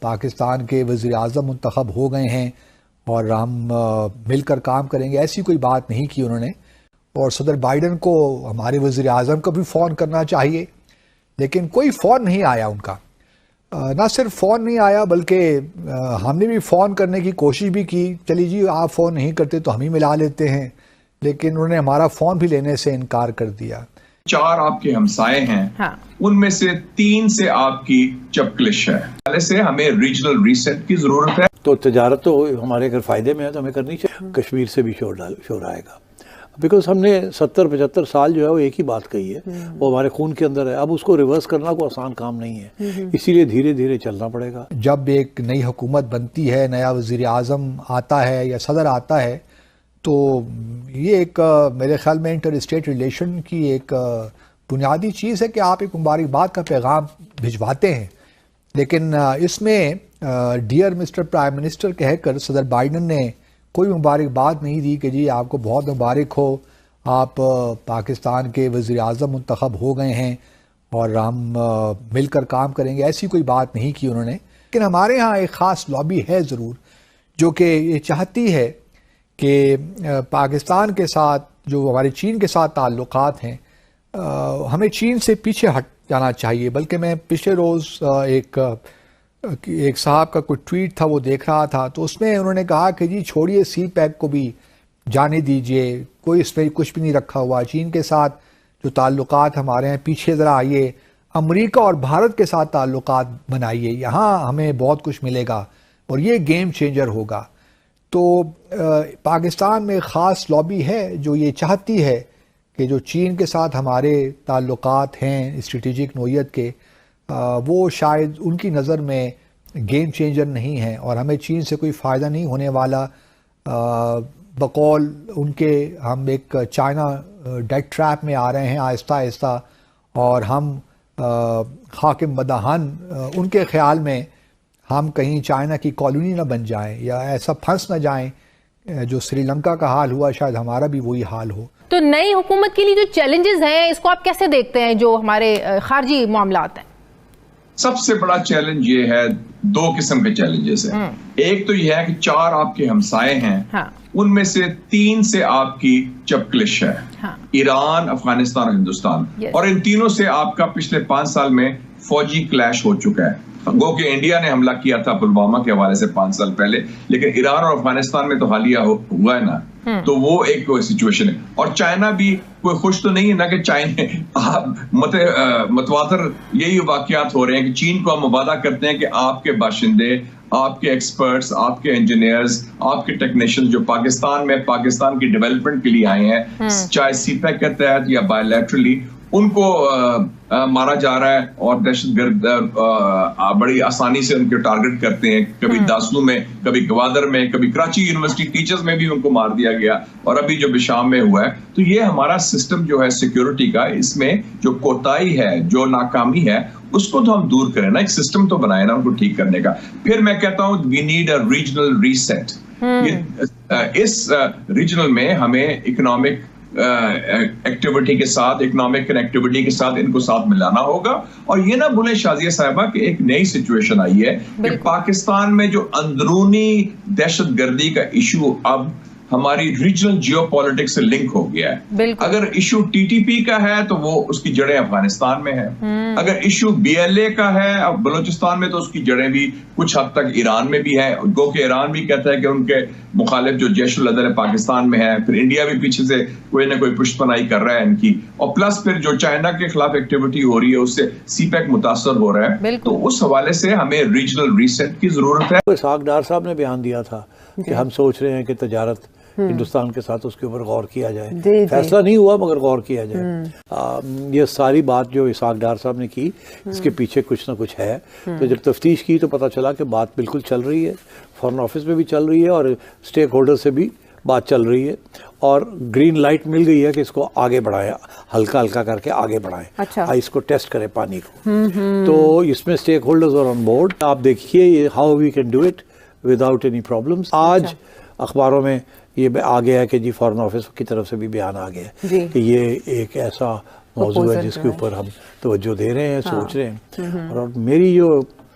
پاکستان کے وزیر اعظم منتخب ہو گئے ہیں اور ہم مل کر کام کریں گے، ایسی کوئی بات نہیں کی انہوں نے. اور صدر بائیڈن کو ہمارے وزیر اعظم کو بھی فون کرنا چاہیے، لیکن کوئی فون نہیں آیا ان کا. نہ صرف فون نہیں آیا بلکہ ہم نے بھی فون کرنے کی کوشش بھی کی، چلی جی آپ فون نہیں کرتے تو ہم ہی ملا لیتے ہیں، لیکن انہوں نے ہمارا فون بھی لینے سے انکار کر دیا. 4 آپ کے ہمسائے ہیں، ان میں سے 3 سے آپ کی چپکلش ہے. پہلے سے ہمیں ریجنل ریسیٹ کی ضرورت ہے. تو تجارت تو ہمارے اگر فائدے میں ہے تو ہمیں کرنی چاہیے. کشمیر سے بھی شور آئے گا، بیکاز ہم نے 70-75 سال جو ہے وہ ایک ہی بات کہی ہے، وہ ہمارے خون کے اندر ہے. اب اس کو ریورس کرنا کوئی آسان کام نہیں ہے، اسی لیے دھیرے دھیرے چلنا پڑے گا. جب ایک نئی حکومت بنتی ہے، نیا وزیر اعظم آتا ہے یا صدر آتا ہے، تو یہ ایک میرے خیال میں انٹر اسٹیٹ ریلیشن کی ایک بنیادی چیز ہے کہ آپ ایک مبارکباد کا پیغام بھجواتے ہیں. لیکن اس میں ڈیئر مسٹر پرائم منسٹر کہہ کر صدر بائیڈن نے کوئی مبارکباد نہیں دی کہ جی آپ کو بہت مبارک ہو، آپ پاکستان کے وزیر اعظم منتخب ہو گئے ہیں اور ہم مل کر کام کریں گے، ایسی کوئی بات نہیں کی انہوں نے. لیکن ہمارے ہاں ایک خاص لابی ہے ضرور، جو کہ یہ چاہتی ہے کہ پاکستان کے ساتھ جو ہمارے چین کے ساتھ تعلقات ہیں، ہمیں چین سے پیچھے ہٹ جانا چاہیے. بلکہ میں پچھلے روز ایک صاحب کا کوئی ٹویٹ تھا وہ دیکھ رہا تھا، تو اس میں انہوں نے کہا کہ جی چھوڑیے سی پیک کو بھی جانے دیجئے، کوئی اس میں کچھ بھی نہیں رکھا ہوا. چین کے ساتھ جو تعلقات ہمارے ہیں، پیچھے ذرا آئیے، امریکہ اور بھارت کے ساتھ تعلقات بنائیے، یہاں ہمیں بہت کچھ ملے گا اور یہ گیم چینجر ہوگا. تو پاکستان میں خاص لابی ہے جو یہ چاہتی ہے کہ جو چین کے ساتھ ہمارے تعلقات ہیں اسٹریٹجک نوعیت کے، وہ شاید ان کی نظر میں گیم چینجر نہیں ہیں اور ہمیں چین سے کوئی فائدہ نہیں ہونے والا. بقول ان کے ہم ایک چائنا ڈیٹ ٹریپ میں آ رہے ہیں آہستہ آہستہ، اور ہم حاکم بدہن ان کے خیال میں ہم کہیں چائنا کی کالونی نہ بن جائیں یا ایسا پھنس نہ جائیں جو سری لنکا کا حال ہوا، شاید ہمارا بھی وہی حال ہو. تو نئی حکومت کے لیے جو چیلنجز ہیں اس کو آپ کیسے دیکھتے ہیں جو ہمارے خارجی معاملات ہیں؟ سب سے بڑا چیلنج یہ ہے، 2 قسم کے چیلنجز ہیں. ایک تو یہ ہے کہ 4 آپ کے ہمسائے ہیں، ان میں سے 3 سے آپ کی چپکلش ہے. ایران، افغانستان اور ہندوستان، اور ان تینوں سے آپ کا پچھلے 5 سال میں فوجی کلیش ہو چکا ہے. گو کہ انڈیا نے حملہ کیا تھا پلوامہ کے حوالے سے 5 سال پہلے، لیکن ایران اور افغانستان میں تو حالیہ ہوا ہے نا، تو وہ ایک سچویشن ہے. اور چائنا بھی کوئی خوش تو نہیں ہے نا کہ چائنا متواتر یہی واقعات ہو رہے ہیں کہ چین کو ہم وعدہ کرتے ہیں کہ آپ کے باشندے، آپ کے ایکسپرٹس، آپ کے انجینئرز، آپ کے ٹیکنیشین جو پاکستان میں پاکستان کی ڈیولپمنٹ کے لیے آئے ہیں، چاہے سی پیک کے تحت یا بائی لیٹرلی، ان کو مارا جا رہا ہے اور دہشت گرد بڑی آسانی سے ان کے ٹارگٹ کرتے ہیں. کبھی داسلو میں، کبھی گوادر میں، کبھی کراچی یونیورسٹی ٹیچرز میں بھی ان کو مار دیا گیا، اور ابھی جو بشام میں ہوا ہے. تو یہ ہمارا سسٹم جو ہے سیکیورٹی کا، اس میں جو کوتاہی ہے، جو ناکامی ہے، اس کو تو ہم دور کریں نا، ایک سسٹم تو بنائے نا ان کو ٹھیک کرنے کا. پھر میں کہتا ہوں we need a regional reset. اس ریجنل میں ہمیں اکنامک ایکٹیویٹی کے ساتھ، اکنامک کنیکٹیویٹی کے ساتھ ان کو ساتھ ملانا ہوگا. اور یہ نہ بھولیں شازیہ صاحبہ کہ ایک نئی سچویشن آئی ہے کہ پاکستان میں جو اندرونی دہشت گردی کا ایشو اب ہماری ریجنل جیو پالیٹکس سے لنک ہو گیا ہے. اگر ایشو ٹی ٹی پی کا ہے تو وہ اس کی جڑیں افغانستان میں ہیں. اگر ایشو بی ایل اے کا ہے اب بلوچستان میں تو اس کی جڑیں بھی کچھ حد تک ایران میں بھی ہیں. گو کہ ایران بھی کہتا ہے کہ ان کے مخالف جو جیش الادر پاکستان میں ہے. پھر انڈیا بھی پیچھے سے کوئی نہ کوئی پشت پناہی کر رہا ہے ان کی. اور پلس پھر جو چائنا کے خلاف ایکٹیویٹی ہو رہی ہے اس سے سی پیک متاثر ہو رہا ہے. تو اس حوالے سے ہمیں ریجنل ریسیٹ کی ضرورت ہے. اسحاق ڈار صاحب نے بیان دیا تھا کہ ہم سوچ رہے ہیں کہ تجارت ہندوستان کے ساتھ اس کے اوپر غور کیا جائے. فیصلہ نہیں ہوا مگر غور کیا جائے. یہ ساری بات جو اسحاق ڈار صاحب نے کی، اس کے پیچھے کچھ نہ کچھ ہے. تو جب تفتیش کی تو پتہ چلا کہ بات بالکل چل رہی ہے، فارن آفس میں بھی چل رہی ہے اور اسٹیک ہولڈر سے بھی بات چل رہی ہے، اور گرین لائٹ مل گئی ہے کہ اس کو آگے بڑھائیں، ہلکا ہلکا کر کے آگے بڑھائیں، اس کو ٹیسٹ کریں پانی کو. تو اس میں اسٹیک ہولڈرز اور آن بورڈ. آپ دیکھیے how we can do it without any problems. آج اخباروں میں یہ آ گیا ہے کہ جی فارن آفس کی طرف سے بھی بیان آ گیا ہے کہ یہ ایک ایسا موضوع ہے جس کے اوپر ہم توجہ دے رہے ہیں، سوچ رہے ہیں. اور میری جو